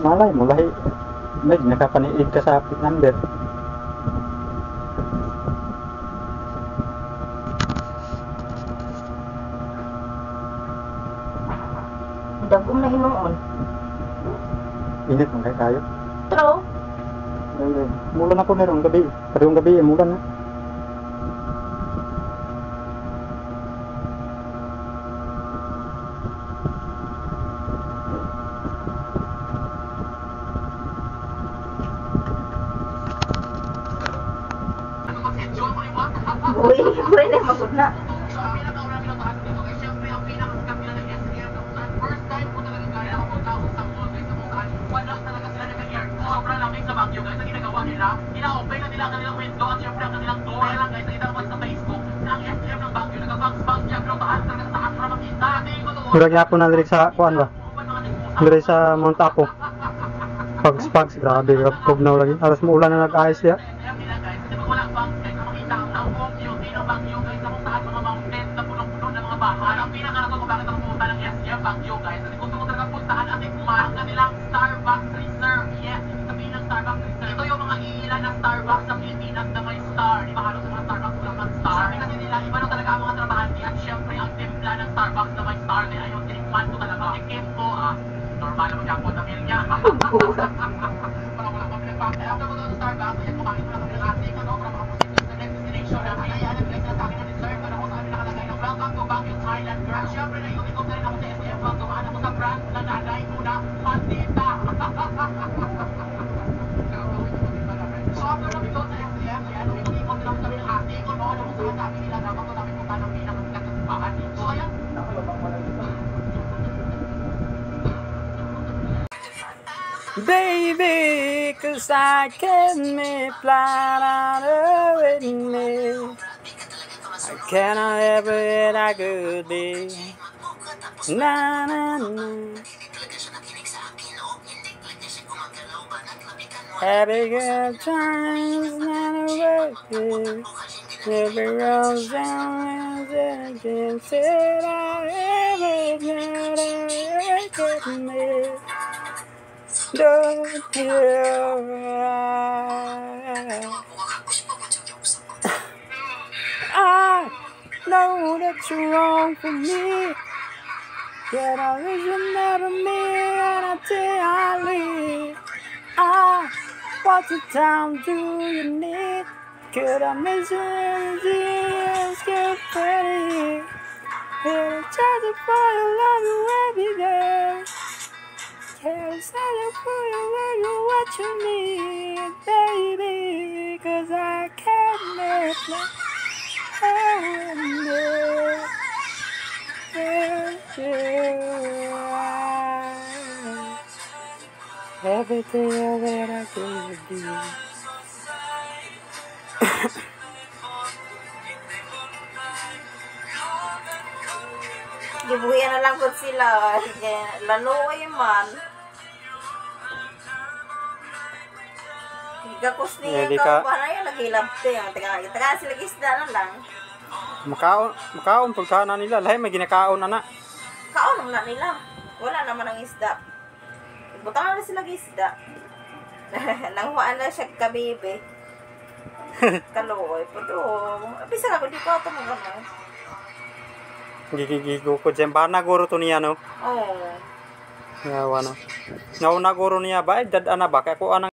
Malay mo, lahi. May nakapaniid ka sa plate number. Dagom na hinuon. Init mo kayo tayo. True. Mulan ako meron gabi. Karong gabi, mulan na. Uy, uy na magod na. Sobrang lamig sa Baguio guys, ang ginagawa nila, ina-open na nila ang kanilang window at syempre ang kanilang door. Kaya lang guys, nakita naman sa Facebook na ang STM ng Baguio nagka-bangs-bangs niya, pero taas talaga sa taas para makita. Mura niya ako na direct sa kuan ba? Direct sa Mount Apo. Pags, grabe, pugnaw lagi. Alas mo ulan na nag-ayos siya. Walang bangs guys, na makita ang buong beauty ng Baguio guys, na kung saan mga mountains na punong-puno ng mga bahay. Ang pinakarato kung bakit ako pumunta ng STM Baguio guys, kasi gusto ko talaga puntahan at tikman ang kanilang Starbucks Reserve. Yes, sabihin ng Starbucks Reserve. Ito yung mga ilan na Starbucks sa Pilipinas na may star. Di ba halos sa mga Starbucks walang mag-star? Sabi kasi nila, iba na talaga ang mga trabahante at syempre ang timpla ng Starbucks na may star. Kaya ayun, tinikman ko talaga. Tikim ko, normal naman yung na meal niya. Parang wala pa pinagpapay. After ko doon sa Starbucks, ayan, kumain ko na kami ng ating para makaproceed sa next destination. Kaya ayan, guys, na sa akin na dessert. Para ko sa amin nakalagay na welcome to Baguio, Thailand. At syempre, naiunikot na rin ako sa SM Bank. Dumaan ako sa brand na nanay ko na Pandita. So after namin doon sa SM, ayan, unikot lang kami ng ating ko. Alam mo saan sabi nila, dapat ko namin punta ng pinakasikat na simbahan. So ayan, Baby, 'cause I can't make fly out with me. I cannot ever it I could be. Na na na. Having good times, not a working. Every rose down and again said I ever not I could make. Don't you I know that you're wrong for me. Yet I wish you never me and I tell I leave. What the time do you need? Could I miss you? Get ready. Here to charge it for your love you every day. Can't say it for you when you what you need, baby. 'Cause I can't make my everything that I could do. Gibuhian na lang ko sila. Lanoy man. Gakos niya ka para yan lagi labte ang taga sila isda na lang. Makaon pagka na nila lahi may ginakaon ana. Kaon na nila. Wala naman ang isda. Butang na sila isda. Nanghuan na siya ka baby. Kaloy pudo. Bisa na ko di ko ato mo gano. Gigigigo ko dyan. Baka naguro to niya, no? Oo. Yawa, no? Nauna guro niya ba? Dad, ana ba? Kaya ko anang